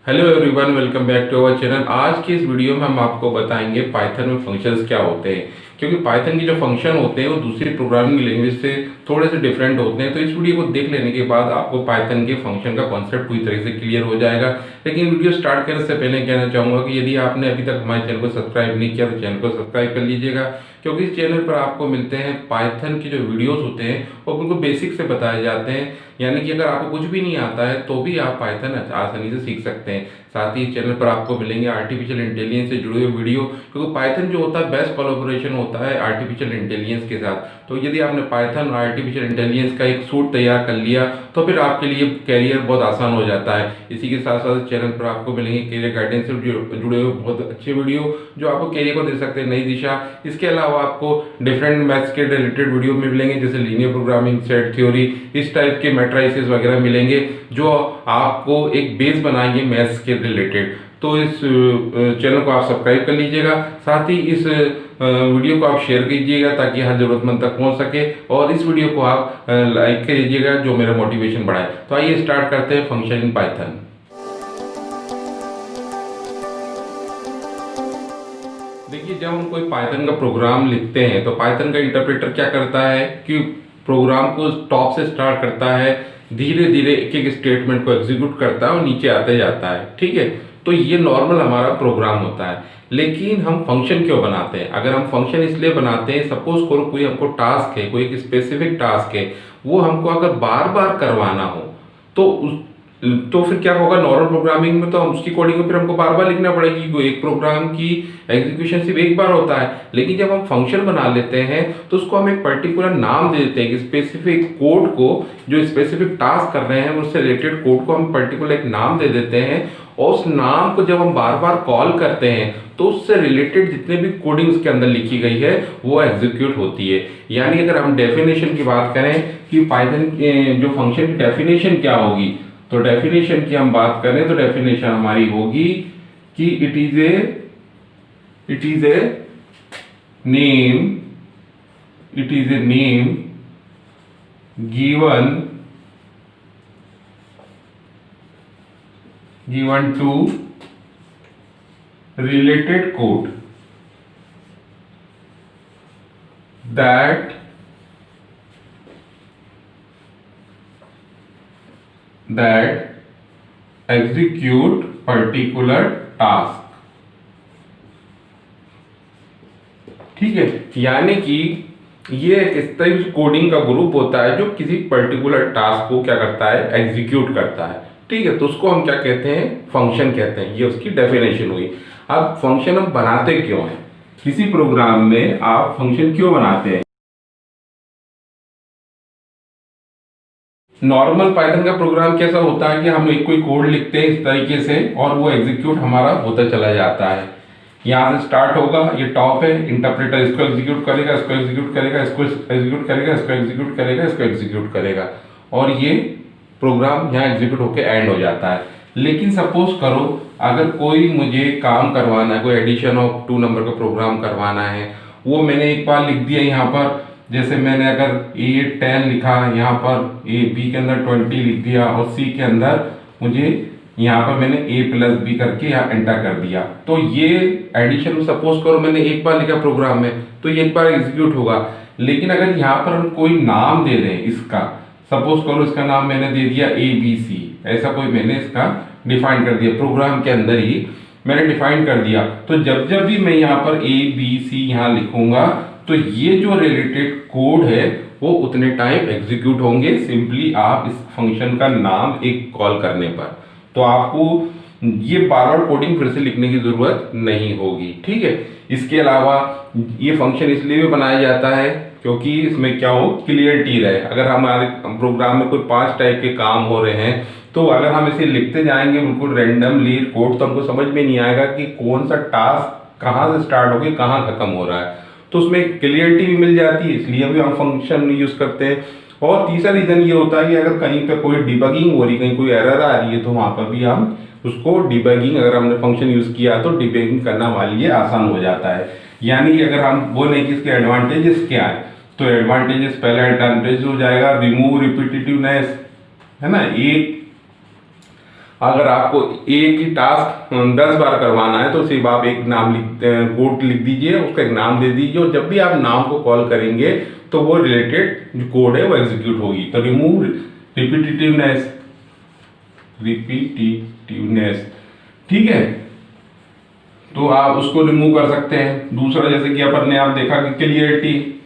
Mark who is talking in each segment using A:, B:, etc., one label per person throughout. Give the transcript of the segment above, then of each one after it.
A: Hello everyone, welcome back to our channel. आज की इस वीडियो में हम आपको बताएंगे पाइथन में फंक्शंस क्या होते हैं। क्योंकि पाइथन की जो फंक्शन होते हैं वो दूसरी प्रोग्रामिंग लैंग्वेज से थोड़े से डिफरेंट होते हैं। तो इस वीडियो को देख लेने के बाद आपको पाइथन के फंक्शन का कॉन्सेप्ट पूरी तरह से क्लियर हो जाएगा। लेकिन वीडियो स्टार्ट करने से पहले कहना चाहूँगा कि यदि आपने अभी तक हमारे चैनल को सब्सक्राइब नहीं किया तो चैनल को सब्सक्राइब कर लीजिएगा। क्योंकि इस चैनल पर आपको मिलते हैं पाइथन के जो वीडियोस होते हैं वो बिल्कुल बेसिक से बताए जाते हैं। यानी कि अगर आपको कुछ भी नहीं आता है तो भी आप पाइथन आसानी से सीख सकते हैं। साथ ही इस चैनल पर आपको मिलेंगे आर्टिफिशियल इंटेलिजेंस से जुड़े हुए वीडियो, क्योंकि पाइथन जो होता है बेस्ट कोलैबोरेशन होता है आर्टिफिशियल इंटेलिजेंस के साथ। तो यदि आपने पाइथन और आर्टिफिशियल इंटेलिजेंस का एक सूट तैयार कर लिया तो फिर आपके लिए कैरियर बहुत आसान हो जाता है। इसी के साथ साथ चैनल पर आपको मिलेंगे कैरियर गाइडेंस से जुड़े हुए बहुत अच्छे वीडियो जो आपको कैरियर को दे सकते हैं नई दिशा। इसके अलावा आपको डिफरेंट मैथ्स के रिलेटेड वीडियो में मिलेंगे, जैसे लीनियर प्रोग्रामिंग, सेट थ्योरी, इस टाइप के मैट्रिसेस वगैरह मिलेंगे जो आपको एक बेस बनाएंगे मैथ्स के रिलेटेड। तो इस चैनल को आप सब्सक्राइब कर लीजिएगा। साथ ही इस वीडियो को आप शेयर कीजिएगा ताकि हर जरूरतमंद तक पहुंच सके, और इस वीडियो को आप लाइक कीजिएगा जो मेरा मोटिवेशन बढ़ाए। तो आइए स्टार्ट करते हैं फंक्शन इन पाइथन। देखिए, जब हम कोई पाइथन का प्रोग्राम लिखते हैं तो पाइथन का इंटरप्रेटर क्या करता है कि प्रोग्राम को टॉप से स्टार्ट करता है, धीरे धीरे एक एक स्टेटमेंट को एग्जीक्यूट करता है और नीचे आते जाता है। ठीक है, तो ये नॉर्मल हमारा प्रोग्राम होता है। लेकिन हम फंक्शन क्यों बनाते हैं? अगर हम फंक्शन इसलिए बनाते हैं, सपोज करो कोई हमको टास्क है, कोई एक स्पेसिफिक टास्क है, वो हमको अगर बार बार करवाना हो तो फिर क्या होगा, नॉर्मल प्रोग्रामिंग में तो हम उसकी कोडिंग को फिर हमको बार बार लिखना पड़ेगी। वो एक प्रोग्राम की एग्जीक्यूशन सिर्फ एक बार होता है। लेकिन जब हम फंक्शन बना लेते हैं तो उसको हम एक पर्टिकुलर नाम दे देते हैं कि स्पेसिफिक कोड को, जो स्पेसिफिक टास्क कर रहे हैं उससे रिलेटेड कोड को हम पर्टिकुलर एक नाम दे देते हैं। और उस नाम को जब हम बार बार कॉल करते हैं तो उससे रिलेटेड जितने भी कोडिंग उसके अंदर लिखी गई है वो एग्जीक्यूट होती है। यानी अगर हम डेफिनेशन की बात करें कि पाइथन जो फंक्शन की डेफिनेशन क्या होगी, तो डेफिनेशन की हम बात करें तो डेफिनेशन हमारी होगी कि it is a name given to related code that execute particular task। ठीक है, यानी कि ये इस तरह कोडिंग का ग्रुप होता है जो किसी पर्टिकुलर टास्क को क्या करता है, एग्जीक्यूट करता है। ठीक है, तो उसको हम क्या कहते हैं, फंक्शन कहते हैं। ये उसकी डेफिनेशन हुई। अब फंक्शन हम बनाते क्यों हैं? किसी प्रोग्राम में आप फंक्शन क्यों बनाते हैं? नॉर्मल पाइथन का प्रोग्राम कैसा होता है कि हम एक कोई कोड लिखते हैं इस तरीके से और वो एग्जीक्यूट हमारा होता चला जाता है। यहाँ से स्टार्ट होगा, ये टॉप है, इंटरप्रेटर इसको एग्जीक्यूट करेगा, इसको एग्जीक्यूट करेगा, इसको एग्जीक्यूट करेगा, इसको एग्जीक्यूट करेगा, इसको एग्जीक्यूट करेगा, और ये प्रोग्राम यहाँ एग्जीक्यूट होकर एंड हो जाता है। लेकिन सपोज करो अगर कोई मुझे काम करवाना है, कोई एडिशन ऑफ 2 नंबर का प्रोग्राम करवाना है, वो मैंने एक बार लिख दिया यहाँ पर। जैसे मैंने अगर A10 लिखा, यहाँ पर B के अंदर 20 लिख दिया और C के अंदर मुझे यहाँ पर मैंने A+B करके यहाँ एंटर कर दिया, तो ये एडिशन सपोज करो मैंने एक बार लिखा प्रोग्राम में तो ये एक बार एग्जीक्यूट होगा। लेकिन अगर यहाँ पर हम कोई नाम दे दें इसका, सपोज करो इसका नाम मैंने दे दिया ABC, ऐसा कोई मैंने इसका डिफाइन कर दिया, प्रोग्राम के अंदर ही मैंने डिफाइन कर दिया, तो जब जब भी मैं यहाँ पर ABC यहाँ लिखूंगा तो ये जो रिलेटेड कोड है वो उतने टाइम एग्जीक्यूट होंगे, सिंपली आप इस फंक्शन का नाम एक कॉल करने पर। तो आपको ये बार बार कोडिंग फिर से लिखने की जरूरत नहीं होगी। ठीक है, इसके अलावा ये फंक्शन इसलिए भी बनाया जाता है क्योंकि इसमें क्या हो, क्लियरिटी रहे। अगर हमारे प्रोग्राम में कोई 5 टाइप के काम हो रहे हैं तो अगर हम इसे लिखते जाएंगे बिल्कुल रैंडमली कोड तो हमको समझ में नहीं आएगा कि कौन सा टास्क कहाँ से स्टार्ट होकर कहाँ खत्म हो रहा है। तो उसमें क्लियरिटी भी मिल जाती है, इसलिए भी हम फंक्शन यूज करते हैं। और तीसरा रीजन ये होता है कि अगर कहीं पे कोई डिबगिंग हो रही, कहीं कोई एरर आ रही है तो वहां पर भी हम उसको डिबगिंग, अगर हमने फंक्शन यूज किया तो डिबगिंग करना हमारे लिए आसान हो जाता है। यानी कि अगर हम बोले कि इसके एडवांटेजेस क्या है, तो एडवांटेजेस, पहला एडवांटेज हो जाएगा रिमूव रिपीटेटिवनेस, है ना। एक अगर आपको एक ही टास्क 10 बार करवाना है तो सिर्फ आप एक नाम कोड लिख दीजिए, उसका एक नाम दे दीजिए, और जब भी आप नाम को कॉल करेंगे तो वो रिलेटेड जो कोड है वो एग्जीक्यूट होगी। तो रिमूव रिपीटिटिवनेस, ठीक है, तो आप उसको रिमूव कर सकते हैं। दूसरा जैसे कि अपन ने आप देखा कि क्लियरिटी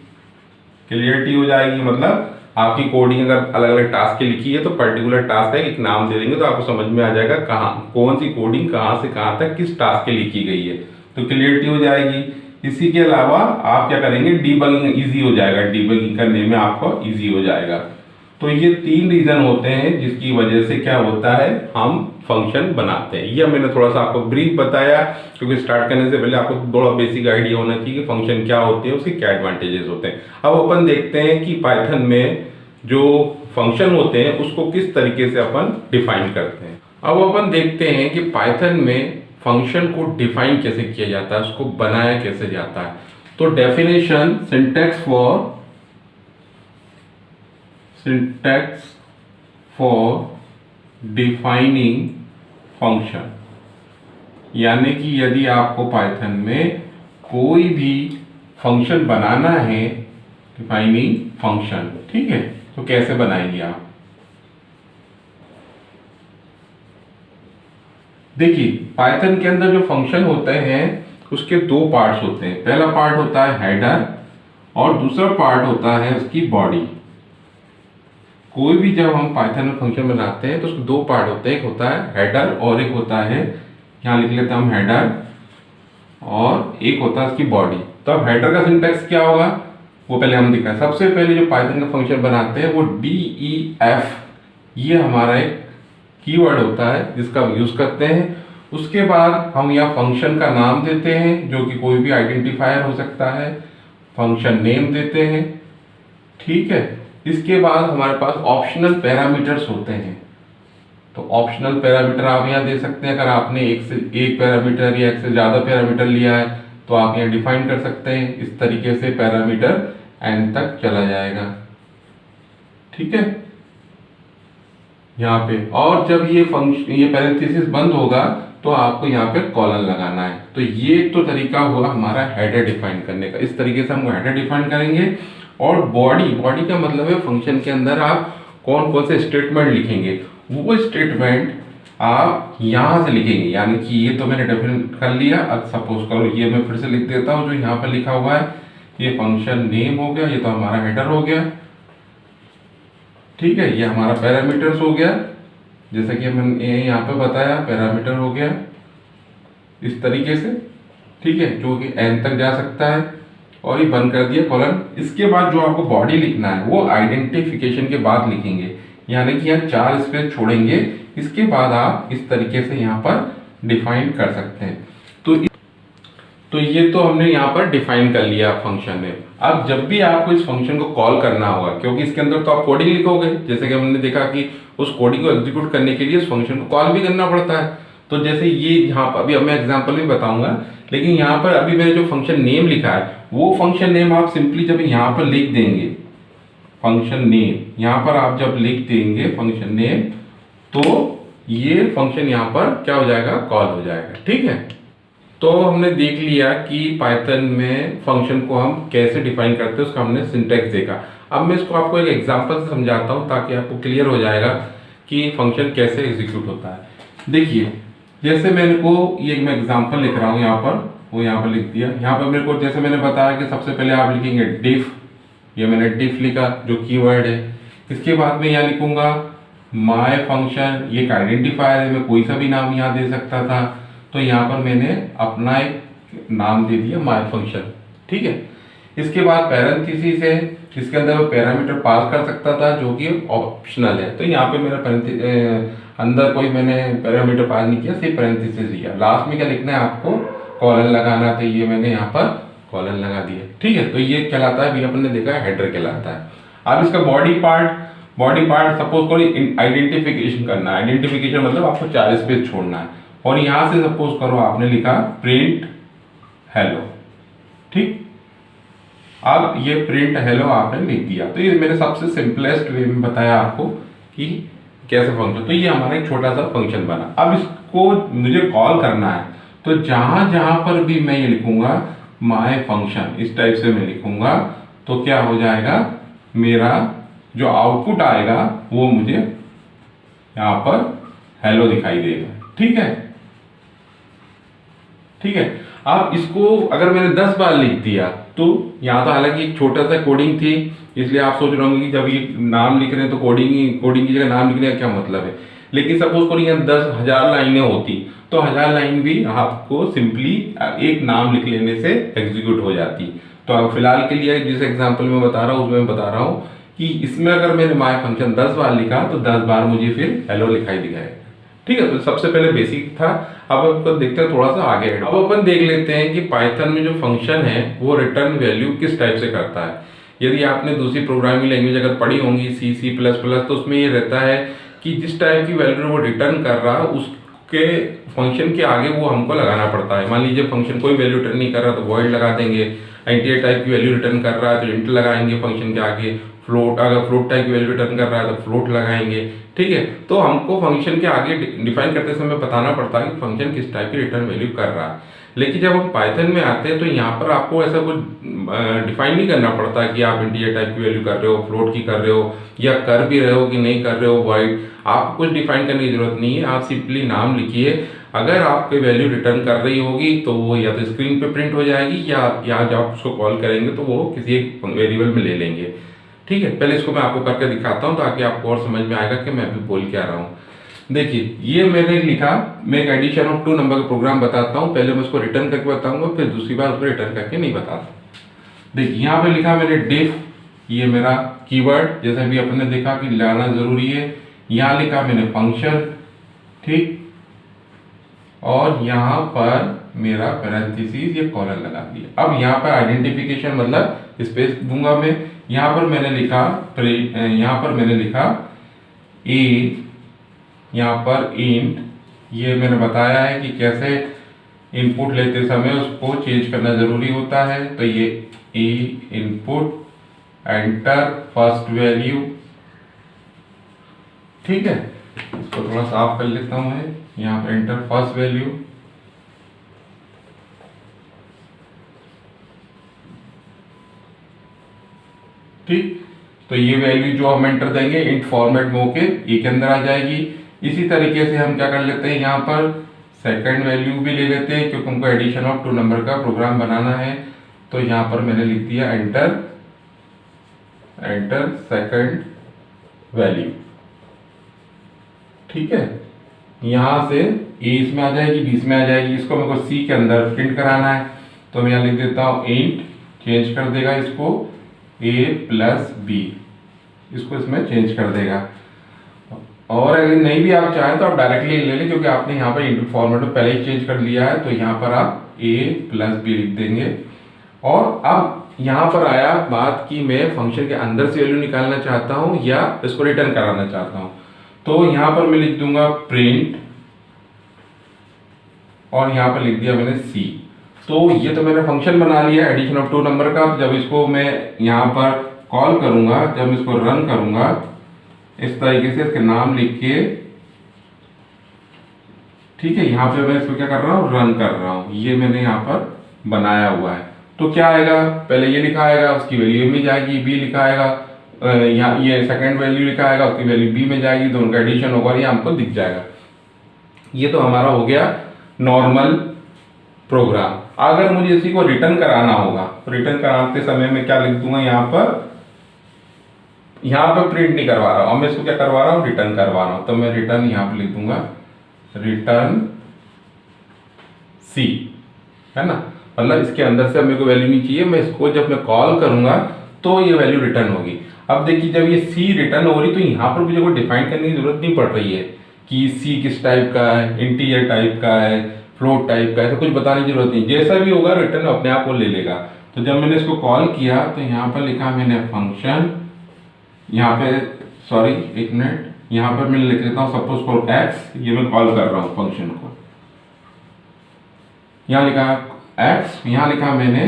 A: हो जाएगी, मतलब आपकी कोडिंग अगर अलग अलग टास्क की लिखी है तो पर्टिकुलर टास्क है एक नाम दे देंगे तो आपको समझ में आ जाएगा कहाँ कौन सी कोडिंग कहाँ से कहाँ तक किस टास्क की लिखी गई है, तो क्लियरिटी हो जाएगी। इसी के अलावा आप क्या करेंगे, डीबगिंग इजी हो जाएगा, डीबगिंग करने में आपको इजी हो जाएगा। तो ये 3 रीजन होते हैं जिसकी वजह से क्या होता है, हम फंक्शन बनाते हैं। ये मैंने थोड़ा सा आपको ब्रीफ बताया, क्योंकि स्टार्ट करने से पहले आपको थोड़ा बेसिक आइडिया होना चाहिए कि फंक्शन क्या होते हैं, उसके क्या एडवांटेजेस होते हैं। अब अपन देखते हैं कि पाइथन में जो फंक्शन होते हैं उसको किस तरीके से अपन डिफाइन करते हैं। अब अपन देखते हैं कि पाइथन में फंक्शन को डिफाइन कैसे किया जाता है, उसको बनाया कैसे जाता है। तो definition, syntax for defining function, यानी कि यदि आपको पाइथन में कोई भी फंक्शन बनाना है, डिफाइनिंग फंक्शन, ठीक है, तो कैसे बनाएंगे आप। देखिए पाइथन के अंदर जो फंक्शन होते हैं उसके 2 पार्ट्स होते हैं। पहला पार्ट होता है हेडर और दूसरा पार्ट होता है उसकी बॉडी। कोई भी जब हम पाइथन में फंक्शन बनाते हैं तो उसके 2 पार्ट होते हैं, एक होता है हेडर और एक होता है, यहाँ लिख लेते हैं हम हेडर, और एक होता है उसकी बॉडी। तो अब हेडर का सिंटैक्स क्या होगा वो पहले हम दिखाएं। सबसे पहले जो पाइथन का फंक्शन बनाते हैं वो DEF, ये हमारा एक कीवर्ड होता है जिसका हम यूज करते हैं। उसके बाद हम यहाँ फंक्शन का नाम देते हैं जो कि कोई भी आइडेंटिफायर हो सकता है, फंक्शन नेम देते हैं, ठीक है। इसके बाद हमारे पास ऑप्शनल पैरामीटर्स होते हैं। तो ऑप्शनल पैरामीटर आप यहाँ दे सकते हैं, अगर आपने एक पैरामीटर या एक से ज़्यादा पैरामीटर लिया है तो आप यहाँ डिफाइन कर सकते हैं। इस तरीके से पैरामीटर n तक चला जाएगा, ठीक है, यहाँ पे। और जब ये पैरेंथेसिस बंद होगा तो आपको यहाँ पे कॉलन लगाना है। तो ये तो तरीका हुआ हमारा हेडर डिफाइन करने का। इस तरीके से हम हेडर डिफाइन करेंगे। और बॉडी का मतलब है फंक्शन के अंदर आप कौन कौन से स्टेटमेंट लिखेंगे, वो स्टेटमेंट आप यहाँ से लिखेंगे। यानी कि ये तो मैंने डिफाइन कर लिया, अब सपोज करो ये मैं फिर से लिख देता हूँ जो यहाँ पर लिखा हुआ है, ये फंक्शन नेम हो गया, ये तो हमारा हेडर हो गया, ठीक है, ये हमारा पैरामीटर्स हो गया, जैसा कि मैंने यहाँ पे बताया पैरामीटर हो गया इस तरीके से, ठीक है, जो कि n तक जा सकता है, और ये बंद कर दिया कॉलन। इसके बाद जो आपको बॉडी लिखना है वो आइडेंटिफिकेशन के बाद लिखेंगे, यानी कि यहाँ 4 स्पेस छोड़ेंगे। इसके बाद आप इस तरीके से यहाँ पर डिफाइन कर सकते हैं। तो ये तो हमने यहाँ पर डिफाइन कर लिया फंक्शन में। अब जब भी आपको इस फंक्शन को कॉल करना होगा, क्योंकि इसके अंदर तो आप कोडिंग लिखोगे, जैसे कि हमने देखा कि उस कोडिंग को एग्जीक्यूट करने के लिए उस फंक्शन को कॉल भी करना पड़ता है। तो जैसे ये यहाँ पर अभी मैं एग्जांपल भी बताऊंगा, लेकिन यहाँ पर अभी मैंने जो फंक्शन नेम लिखा है वो फंक्शन नेम आप सिंपली जब यहाँ पर लिख देंगे फंक्शन नेम, यहाँ पर आप जब लिख देंगे फंक्शन नेम तो ये फंक्शन यहाँ पर क्या हो जाएगा, कॉल हो जाएगा, ठीक है। तो हमने देख लिया कि पाइथन में फंक्शन को हम कैसे डिफाइन करते हैं, उसका हमने सिंटैक्स देखा। अब मैं इसको आपको एक एग्जांपल से समझाता हूँ ताकि आपको क्लियर हो जाएगा कि फंक्शन कैसे एग्जीक्यूट होता है। देखिए जैसे मेरे को ये मैं एग्जांपल लिख रहा हूँ यहाँ पर, वो यहाँ पर लिख दिया। यहाँ पर मेरे को जैसे मैंने बताया कि सबसे पहले आप लिखेंगे डिफ, ये मैंने डिफ लिखा जो कीवर्ड है। इसके बाद में यहाँ लिखूंगा माय फंक्शन, ये एक आइडेंटिफायर है, मैं कोई सा भी नाम यहाँ दे सकता था, तो यहाँ पर मैंने अपना एक नाम दे दिया माय फंक्शन, ठीक है। इसके बाद पैरेंथेसिस है, इसके अंदर मैं पैरामीटर पास कर सकता था जो कि ऑप्शनल है, तो यहाँ पे मेरा अंदर कोई मैंने पैरामीटर पास नहीं किया, सिर्फ पैरेंथेसिस लिया। लास्ट में क्या लिखना है आपको, कॉलन लगाना, तो ये मैंने यहाँ पर कॉलन लगा दिया, ठीक है। तो ये कहलाता है, अभी अपन ने देखा हेडर कहलाता है। अब इसका बॉडी पार्ट सपोज करो आइडेंटिफिकेशन करना है। आइडेंटिफिकेशन मतलब आपको 4 स्पेस छोड़ना है, और यहां से सपोज करो आपने लिखा प्रिंट हेलो, ठीक। अब ये प्रिंट हेलो आपने लिख दिया। तो ये मैंने सबसे सिंपलेस्ट वे में बताया आपको कि कैसे फंक्शन, तो ये हमारा एक छोटा सा फंक्शन बना। अब इसको मुझे कॉल करना है, तो जहां जहां पर भी मैं ये लिखूंगा माय फंक्शन, इस टाइप से मैं लिखूंगा, तो क्या हो जाएगा, मेरा जो आउटपुट आएगा वो मुझे यहां पर हेलो दिखाई देगा। ठीक है, ठीक है। अब इसको अगर मैंने 10 बार लिख दिया, तो यहाँ तो हालांकि एक छोटा सा कोडिंग थी, इसलिए आप सोच रहे होंगे कि जब ये नाम लिख रहे हैं तो कोडिंग की जगह नाम लिखने का क्या मतलब है। लेकिन सपोज करो यहाँ 10,000 लाइनें होती, तो 1000 लाइन भी आपको सिंपली एक नाम लिख लेने से एग्जीक्यूट हो जाती। तो अब फिलहाल के लिए जिस एग्जाम्पल में बता रहा हूँ उसमें बता रहा हूँ कि इसमें अगर मैंने माय फंक्शन 10 बार लिखा तो 10 बार मुझे फिर हेलो लिखाई दिखाएगा। ठीक है, तो सबसे पहले बेसिक था। अब अपन देखते हैं थोड़ा सा आगे। अब अपन देख लेते हैं कि पाइथन में जो फंक्शन है वो रिटर्न वैल्यू किस टाइप से करता है। यदि आपने दूसरी प्रोग्रामिंग लैंग्वेज अगर पढ़ी होंगी C++, तो उसमें ये रहता है कि जिस टाइप की वैल्यू वो रिटर्न कर रहा है उसके फंक्शन के आगे वो हमको लगाना पड़ता है। मान लीजिए फंक्शन कोई वैल्यू रिटर्न नहीं कर रहा तो वॉइड लगा देंगे, इंटीजर टाइप की वैल्यू रिटर्न कर रहा है तो इंट लगाएंगे फंक्शन के आगे, फ्लोट अगर फ्लोट टाइप की वैल्यू रिटर्न कर रहा है तो फ्लोट लगाएंगे। ठीक है, तो हमको फंक्शन के आगे डिफाइन करते समय बताना पड़ता है कि फंक्शन किस टाइप की रिटर्न वैल्यू कर रहा है। लेकिन जब हम पाइथन में आते हैं तो यहाँ पर आपको ऐसा कुछ डिफाइन नहीं करना पड़ता कि आप इंटीजर टाइप की वैल्यू कर रहे हो, फ्लोट की कर रहे हो, या कर भी रहे हो कि नहीं कर रहे हो वॉइड, आपको कुछ डिफाइन करने की जरूरत नहीं है। आप सिंपली नाम लिखिए, अगर आपकी वैल्यू रिटर्न कर रही होगी तो वो या तो स्क्रीन पे प्रिंट हो जाएगी या जब आप उसको कॉल करेंगे तो वो किसी एक वेरिएबल में ले लेंगे। ठीक है, पहले इसको मैं आपको करके दिखाता हूँ ताकि आपको और समझ में आएगा कि मैं अभी बोल क्या रहा हूँ। देखिए ये मैंने लिखा, मैं एक एडिशन ऑफ 2 नंबर का प्रोग्राम बताता हूँ। पहले मैं उसको रिटर्न करके बताऊंगा, फिर दूसरी बार उसको रिटर्न करके नहीं बताता। देखिए यहाँ पे लिखा मैंने डिफ, ये मेरा कीवर्ड जैसे भी अपने देखा कि लाना जरूरी है। यहाँ लिखा मैंने फंक्शन, ठीक, और यहाँ पर मेरा पैरेंथेसिस ये कॉलन लगा दिया। अब यहाँ पर आइडेंटिफिकेशन मतलब स्पेस दूंगा मैं। यहाँ पर मैंने लिखा ए, यहाँ पर इंट, ये मैंने बताया है कि कैसे इनपुट लेते समय उसको चेंज करना जरूरी होता है। तो ये ए इनपुट एंटर फर्स्ट वैल्यू। ठीक है, इसको थोड़ा साफ कर लेता हूं मैं। यहाँ पर एंटर फर्स्ट वैल्यू, ठीक, तो ये वैल्यू जो हम एंटर देंगे इंट फॉर्मेट में होके ए के अंदर आ जाएगी। इसी तरीके से हम क्या कर लेते हैं, यहाँ पर सेकंड वैल्यू भी ले लेते हैं क्योंकि हमको एडिशन ऑफ 2 नंबर का प्रोग्राम बनाना है। तो यहाँ पर मैंने लिख दिया एंटर सेकंड वैल्यू। ठीक है, यहाँ से ए इसमें आ जाएगी, बी इसमें आ जाएगी। इसको मेरे को सी के अंदर प्रिंट कराना है, तो मैं यहाँ लिख देता हूँ इंट, चेंज कर देगा इसको a प्लस बी, इसको इसमें चेंज कर देगा। और अगर नहीं भी आप चाहें तो आप डायरेक्टली ले लें क्योंकि आपने यहाँ पर इनपुट फॉर्मेट में पहले ही चेंज कर लिया है। तो यहाँ पर आप a प्लस बी लिख देंगे। और अब यहाँ पर आया बात कि मैं फंक्शन के अंदर से वैल्यू निकालना चाहता हूँ या इसको रिटर्न कराना चाहता हूँ। तो यहाँ पर मैं लिख दूंगा प्रिंट, और यहाँ पर लिख दिया मैंने सी। तो ये तो मैंने फंक्शन बना लिया एडिशन ऑफ 2 नंबर का। जब इसको मैं यहाँ पर कॉल करूंगा, जब इसको रन करूंगा, इस तरीके से इसके नाम लिख के, ठीक है, यहाँ पे मैं इसको क्या कर रहा हूँ, रन कर रहा हूँ। ये मैंने यहाँ पर बनाया हुआ है। तो क्या आएगा, पहले ये लिखा आएगा, उसकी वैल्यू में जाएगी, बी लिखा आएगा, यहाँ ये सेकंड वैल्यू लिखा आएगा, उसकी वैल्यू बी में जाएगी, दोनों का एडिशन होगा, ये हमको दिख जाएगा। ये तो हमारा हो गया नॉर्मल प्रोग्राम। अगर मुझे इसी को रिटर्न कराना होगा तो रिटर्न कराते समय मैं क्या लिख दूंगा, यहाँ पर प्रिंट नहीं करवा रहा हूं, मैं इसको क्या करवा रहा हूँ, रिटर्न करवा रहा हूं। तो मैं रिटर्न यहाँ पे लिख दूंगा रिटर्न सी, है ना, मतलब इसके अंदर से मेरे को वैल्यू नहीं चाहिए, मैं इसको जब मैं कॉल करूंगा तो ये वैल्यू रिटर्न होगी। अब देखिए जब ये सी रिटर्न हो रही तो यहाँ पर मुझे कोई डिफाइन करने की जरूरत नहीं पड़ रही है कि सी किस टाइप का है, इंटीजर टाइप का है, फ्लोट टाइप का, ऐसा कुछ बताने की जरूरत नहीं, जैसा भी होगा रिटर्न अपने आप वो ले लेगा। तो जब मैंने इसको कॉल किया तो यहाँ पर लिखा मैंने फंक्शन, यहाँ पे सॉरी एक मिनट, यहाँ पर मैं लिख लेता हूँ सपोज फॉर एक्स, ये मैं कॉल कर रहा हूँ फंक्शन को, यहाँ लिखा एक्स, यहाँ लिखा मैंने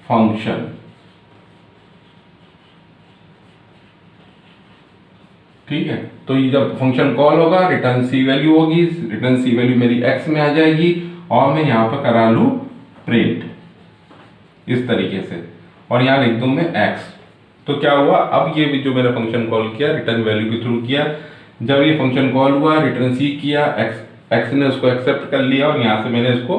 A: फंक्शन। ठीक है, तो ये जब फंक्शन कॉल होगा रिटर्न सी वैल्यू होगी, रिटर्न सी वैल्यू मेरी एक्स में आ जाएगी और मैं यहाँ पर करा लूँ प्रिंट इस तरीके से और यहाँ लिख दूँ मैं एक्स। तो क्या हुआ, अब ये भी जो मैंने फंक्शन कॉल किया रिटर्न वैल्यू के थ्रू किया, जब ये फंक्शन कॉल हुआ रिटर्न सी किया, एक्स ने उसको एक्सेप्ट कर लिया और यहाँ से मैंने इसको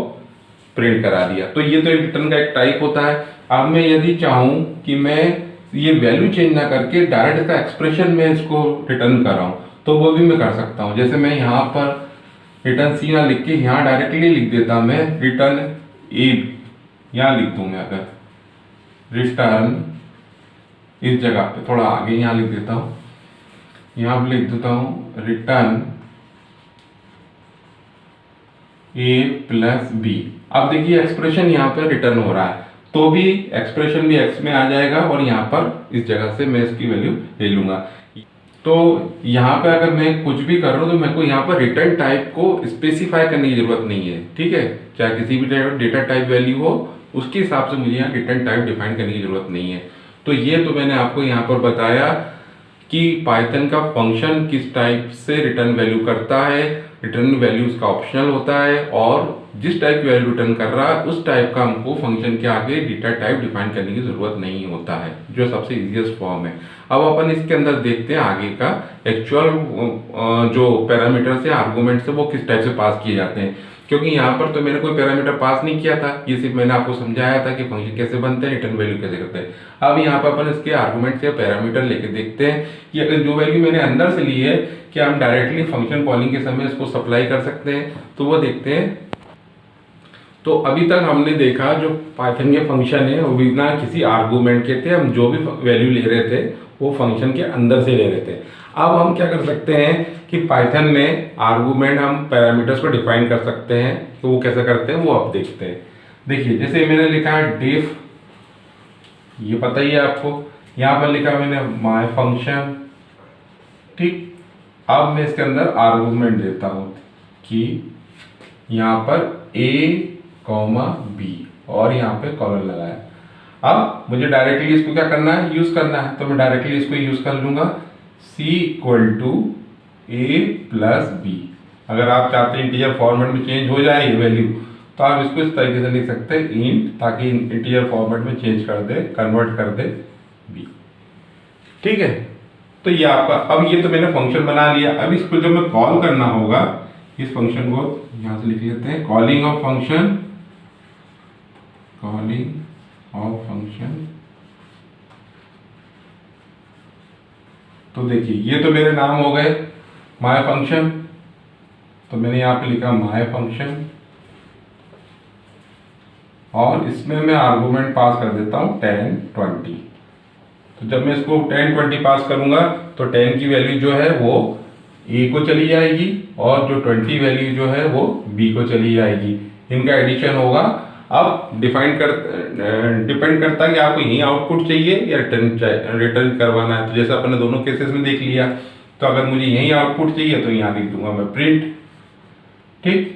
A: प्रिंट करा दिया। तो ये तो एक रिटर्न का एक टाइप होता है। अब मैं यदि चाहूँ कि मैं ये वैल्यू चेंज ना करके डायरेक्ट इसका एक्सप्रेशन में इसको रिटर्न कर रहा हूँ तो वो भी मैं कर सकता हूँ। जैसे मैं यहाँ पर रिटर्न सी ना लिख के यहाँ डायरेक्टली लिख देता मैं रिटर्न ए, यहाँ लिख दूँ मैं अगर रिटर्न इस जगह पे थोड़ा आगे यहाँ लिख देता हूँ, यहाँ पे लिख देता हूँ रिटर्न ए प्लस बी। अब देखिए एक्सप्रेशन यहाँ पर रिटर्न हो रहा है तो भी एक्सप्रेशन भी एक्स में आ जाएगा और यहाँ पर इस जगह से मैं इसकी वैल्यू ले लूंगा। तो यहाँ पे अगर मैं कुछ भी कर रहा हूँ तो मेरे को यहाँ पर रिटर्न टाइप को स्पेसिफाई करने की जरूरत नहीं है, ठीक है, चाहे किसी भी डेटा टाइप वैल्यू हो उसके हिसाब से मुझे यहाँ रिटर्न टाइप डिफाइन करने की जरूरत नहीं है। तो ये तो मैंने आपको यहाँ पर बताया कि पाइथन का फंक्शन किस टाइप से रिटर्न वैल्यू करता है, रिटर्न वैल्यू उसका ऑप्शनल होता है और जिस टाइप की वैल्यू रिटर्न कर रहा है उस टाइप का हमको फंक्शन के आगे डेटा टाइप डिफाइन करने की जरूरत नहीं होता है, जो सबसे इजीएस्ट फॉर्म है। अब अपन इसके अंदर देखते हैं आगे का एक्चुअल जो पैरामीटर्स है आर्गुमेंट्स है वो किस टाइप से पास किए जाते हैं, क्योंकि यहाँ पर तो मैंने कोई पैरामीटर पास नहीं किया था, ये सिर्फ मैंने आपको समझाया था कि फंक्शन कैसे बनते हैं, रिटर्न वैल्यू कैसे करते हैं। अब यहाँ पर अपन इसके आर्गुमेंट्स या पैरामीटर लेके देखते हैं कि अगर जो वैल्यू मैंने अंदर से ली है क्या हम डायरेक्टली फंक्शन कॉलिंग के समय इसको सप्लाई कर सकते हैं, तो वो देखते हैं। तो अभी तक हमने देखा जो पाइथन के फंक्शन है वो बिना किसी आर्गुमेंट के थे, हम जो भी वैल्यू ले रहे थे वो फंक्शन के अंदर से ले रहे थे। अब हम क्या कर सकते हैं कि पाइथन में आर्गुमेंट हम पैरामीटर्स को डिफाइन कर सकते हैं, तो वो कैसे करते हैं वो आप देखते हैं। देखिए जैसे मैंने लिखा है डिफ, ये पता ही है आपको, यहाँ पर लिखा मैंने माय फंक्शन, ठीक। अब मैं इसके अंदर आर्गुमेंट देता हूँ कि यहाँ पर a, b और यहाँ पे कॉलन लगाया। अब मुझे डायरेक्टली इसको क्या करना है, यूज करना है, तो मैं डायरेक्टली इसको यूज कर लूंगा c = a + b। अगर आप चाहते हैं इंटीजर फॉर्मेट में चेंज हो जाए ये वैल्यू तो आप इसको इस तरीके से लिख सकते हैं इंट, ताकि इंटीजर फॉर्मेट में चेंज कर दे, कन्वर्ट कर दे b, ठीक है। तो ये आपका, अब ये तो मैंने फंक्शन बना लिया। अब इसको जब मैं कॉल करना होगा इस फंक्शन को यहां से लिख लेते हैं calling of function, calling of function. तो देखिए ये तो मेरे नाम हो गए माय फंक्शन, तो मैंने यहाँ पे लिखा माय फंक्शन और इसमें मैं आर्गुमेंट पास कर देता हूँ 10, 20। तो जब मैं इसको 10, 20 पास करूंगा तो 10 की वैल्यू जो है वो a को चली जाएगी और जो 20 वैल्यू जो है वो b को चली जाएगी, इनका एडिशन होगा। अब डिपेंड करता है कि आपको यही आउटपुट चाहिए या रिटर्न करवाना है। तो जैसे अपने दोनों केसेस में देख लिया, तो अगर मुझे यही आउटपुट चाहिए तो यहाँ लिख दूंगा मैं प्रिंट, ठीक।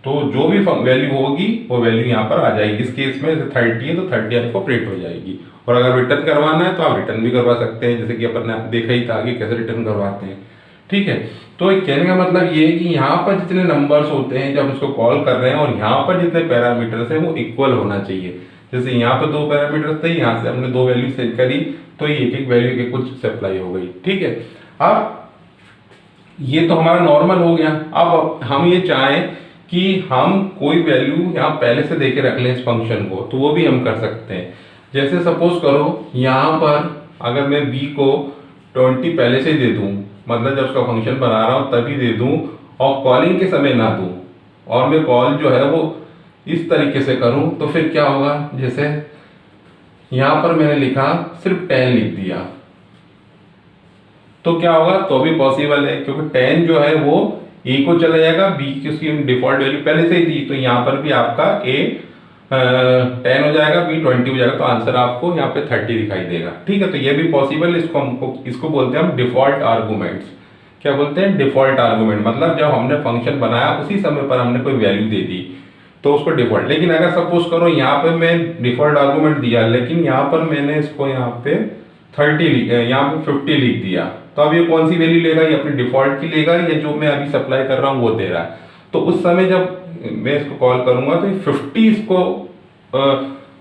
A: तो जो भी वैल्यू होगी वो वैल्यू यहाँ पर आ जाएगी। इस केस में 30 है तो 30 आपको प्रिंट हो जाएगी। और अगर रिटर्न करवाना है तो आप रिटर्न भी करवा सकते हैं, जैसे कि अपन ने देखा ही था आगे कैसे रिटर्न करवाते हैं, ठीक है। तो कहने का मतलब ये है कि यहाँ पर जितने नंबर्स होते हैं जब उसको कॉल कर रहे हैं और यहाँ पर जितने पैरामीटर्स हैं वो इक्वल होना चाहिए। जैसे यहाँ पर 2 पैरामीटर्स थे, यहाँ से हमने 2 वैल्यू सेट करी तो ये एक वैल्यू के कुछ सप्लाई हो गई, ठीक है। अब ये तो हमारा नॉर्मल हो गया। अब हम ये चाहें कि हम कोई वैल्यू यहाँ पहले से दे के रख लें इस फंक्शन को, तो वो भी हम कर सकते हैं। जैसे सपोज करो यहाँ पर अगर मैं b को 20 पहले से दे दूं, मतलब जब उसका फंक्शन बना रहा हूं तभी दे दूं और कॉलिंग के समय ना दूं, और मैं कॉल जो है वो इस तरीके से करूं, तो फिर क्या होगा, जैसे यहां पर मैंने लिखा सिर्फ 10 लिख दिया तो क्या होगा, तो भी पॉसिबल है क्योंकि 10 जो है वो a को चला जाएगा, b की उसकी डिफॉल्ट वैल्यू पहले से ही दी, तो यहाँ पर भी आपका a 10 हो जाएगा, b 20 हो जाएगा, तो आंसर आपको यहाँ पे 30 दिखाई देगा, ठीक है। तो ये भी पॉसिबल है। इसको बोलते हैं हम डिफॉल्ट आर्गुमेंट्स। क्या बोलते हैं, डिफॉल्ट आर्गुमेंट, मतलब जब हमने फंक्शन बनाया उसी समय पर हमने कोई वैल्यू दे दी तो उसको डिफॉल्ट। लेकिन अगर सपोज करो यहाँ पे मैं डिफॉल्ट आर्गुमेंट दिया लेकिन यहाँ पर मैंने इसको यहाँ पे 30 यहाँ पे 50 लिख दिया, तो अब ये कौन सी वैल्यू लेगा, ये अपनी डिफॉल्ट की लेगा या जो मैं अभी सप्लाई कर रहा हूँ वो दे रहा है। तो उस समय जब मैं इसको कॉल करूंगा तो 50 इसको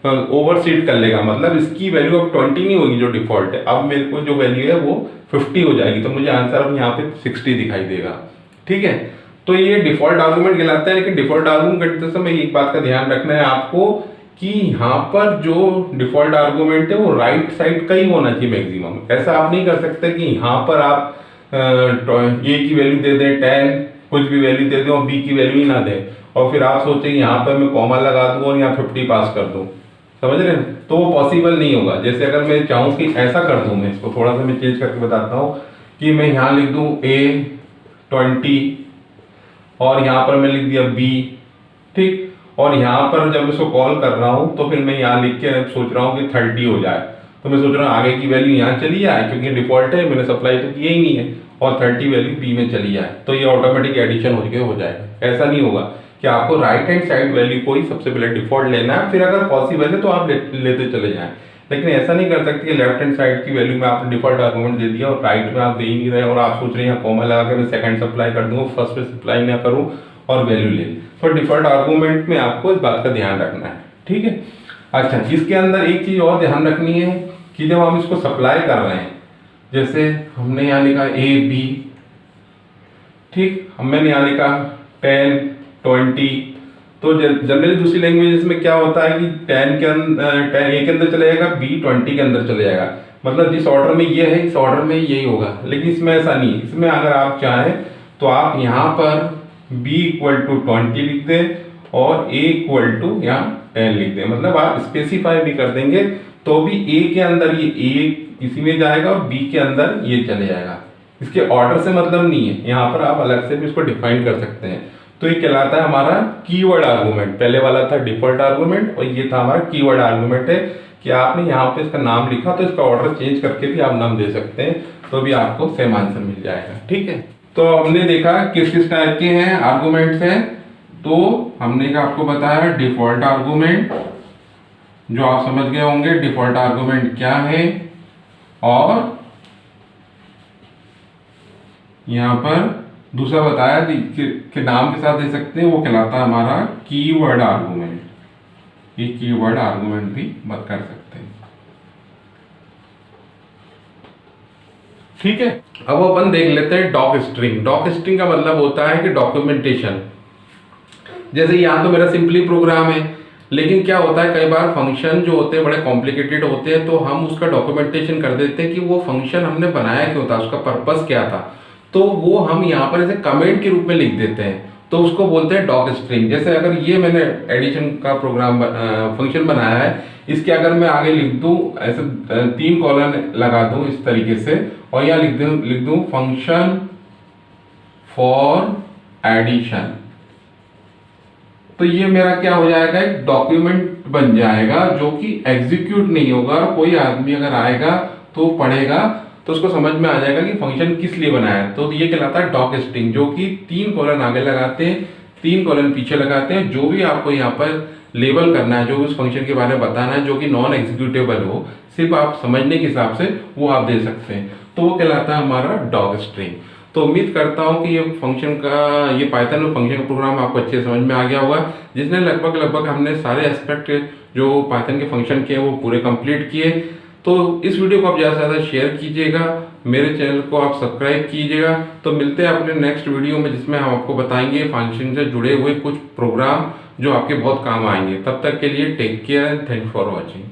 A: ओवरसीड कर लेगा, मतलब इसकी वैल्यू अब 20 नहीं होगी जो डिफॉल्ट है, अब मेरे को जो वैल्यू है वो 50 हो जाएगी। तो मुझे आंसर अब यहाँ पे 60 दिखाई देगा। ठीक है, तो ये डिफॉल्ट आर्गूमेंट कहलाता है। लेकिन डिफॉल्ट आर्गूमेंट करते समय एक बात का ध्यान रखना है आपको कि यहाँ पर जो डिफॉल्ट आर्गूमेंट है वो राइट साइड का ही होना चाहिए मैक्सिमम। ऐसा आप नहीं कर सकते कि यहाँ पर आप ए की वैल्यू दे दें 10, कुछ भी वैल्यू दे दें और बी की वैल्यू ही ना दें, और फिर आप सोचें यहाँ पर मैं कॉमा लगा दूँ और यहाँ 50 पास कर दूँ, समझ रहे हैं, तो वो पॉसिबल नहीं होगा। जैसे अगर मैं चाहूँ कि ऐसा कर दूँ, मैं इसको थोड़ा सा मैं चेंज करके बताता हूँ कि मैं यहाँ लिख दूँ A20 और यहाँ पर मैं लिख दिया B, ठीक, और यहाँ पर जब इसको कॉल कर रहा हूँ तो फिर मैं यहाँ लिख के सोच रहा हूँ कि 30 हो जाए, तो मैं सोच रहा हूँ आगे की वैल्यू यहाँ चली जाए क्योंकि डिफॉल्ट है, मैंने सप्लाई तो किया ही नहीं है, और 30 वैल्यू B में चली जाए, तो ये ऑटोमेटिक एडिशन हो जाएगा। ऐसा नहीं होगा कि आपको राइट हैंड साइड वैल्यू को ही सबसे पहले डिफॉल्ट लेना है, फिर अगर पॉसिबल है तो आप लेते चले जाएं। लेकिन ऐसा नहीं कर सकते कि लेफ्ट हैंड साइड की वैल्यू में आपने डिफॉल्ट आर्गूमेंट दे दिया और राइट में आप दे ही नहीं रहे और आप सोच रहे हैं कॉमा लगा के मैं सेकंड सप्लाई कर दूंगा, फर्स्ट पे सप्लाई ना करूं और वैल्यू ले। तो डिफॉल्ट आर्गूमेंट में आपको इस बात का ध्यान रखना है। ठीक है, अच्छा, इसके अंदर एक चीज और ध्यान रखनी है कि जब हम इसको सप्लाई कर रहे हैं, जैसे हमने यहाँ लिखा A B, ठीक, मैंने यहाँ लिखा 10 20, तो जनरली दूसरी लैंग्वेज में क्या होता है कि 10 के अंदर A के अंदर चले जाएगा, B 20 के अंदर चले जाएगा, मतलब जिस ऑर्डर में ये है इस ऑर्डर में यही होगा। लेकिन इसमें ऐसा नहीं, इसमें अगर आप चाहें तो आप यहाँ पर B = 20 लिख दें और A = यहाँ 10 लिख दें, मतलब आप स्पेसिफाई भी कर देंगे तो भी A के अंदर ये A इसी में जाएगा और B के अंदर ये चले जाएगा। इसके ऑर्डर से मतलब नहीं है, यहाँ पर आप अलग से भी इसको डिफाइन कर सकते हैं। तो ये कहलाता है हमारा कीवर्ड आर्गूमेंट। पहले वाला था डिफॉल्ट आर्गूमेंट और ये था हमारा कीवर्ड आर्गूमेंट है कि आपने यहाँ पे इसका नाम लिखा तो इसका ऑर्डर चेंज करके भी आप नाम दे सकते हैं, तो भी आपको सेम आंसर मिल जाएगा। ठीक है, तो हमने देखा किस किस टाइप के हैं आर्गूमेंट्स हैं। तो हमने आपको बताया डिफॉल्ट आर्गूमेंट, जो आप समझ गए होंगे डिफॉल्ट आर्गूमेंट क्या है, और यहाँ पर दूसरा बताया कि नाम के साथ दे सकते हैं, वो कहलाता है हमारा कीवर्ड आर्गूमेंट। ये कीवर्ड आर्गूमेंट भी मत कर सकते हैं। ठीक है, अब अपन देख लेते हैं डॉक स्ट्रिंग। डॉक स्ट्रिंग का मतलब होता है कि डॉक्यूमेंटेशन। जैसे यहाँ तो मेरा सिंपली प्रोग्राम है, लेकिन क्या होता है कई बार फंक्शन जो होते हैं बड़े कॉम्प्लिकेटेड होते हैं, तो हम उसका डॉक्यूमेंटेशन कर देते हैं कि वो फंक्शन हमने बनाया क्यों था, उसका पर्पस क्या था, तो वो हम यहाँ पर ऐसे कमेंट के रूप में लिख देते हैं, तो उसको बोलते हैं डॉक स्ट्रिंग। जैसे अगर ये मैंने एडिशन का प्रोग्राम फंक्शन बनाया है, इसके अगर मैं आगे लिख दूं ऐसे 3 कॉलन लगा दूं इस तरीके से, और यहाँ लिख दूं फंक्शन फॉर एडिशन, तो ये मेरा क्या हो जाएगा, एक डॉक्यूमेंट बन जाएगा जो कि एग्जीक्यूट नहीं होगा। कोई आदमी अगर आएगा तो पढ़ेगा तो उसको समझ में आ जाएगा कि फंक्शन किस लिए बनाया है। तो ये कहलाता है डॉक स्ट्रिंग, जो कि 3 कॉलन आगे लगाते हैं, 3 कॉलन पीछे लगाते हैं। जो भी आपको यहाँ पर लेबल करना है, जो उस फंक्शन के बारे में बताना है जो कि नॉन एग्जीक्यूटेबल हो, सिर्फ आप समझने के हिसाब से वो आप दे सकते हैं, तो वो कहलाता है हमारा डॉक स्ट्रिंग। तो उम्मीद करता हूँ कि ये फंक्शन का, ये पाइथन में फंक्शन का प्रोग्राम आपको अच्छे समझ में आ गया होगा, जिसने लगभग हमने सारे एस्पेक्ट जो पाइथन के फंक्शन के वो पूरे कंप्लीट किए। तो इस वीडियो को आप ज़्यादा से ज़्यादा शेयर कीजिएगा, मेरे चैनल को आप सब्सक्राइब कीजिएगा। तो मिलते हैं अपने नेक्स्ट वीडियो में, जिसमें हम आपको बताएंगे फंक्शन से जुड़े हुए कुछ प्रोग्राम जो आपके बहुत काम आएंगे। तब तक के लिए take care and thanks for watching.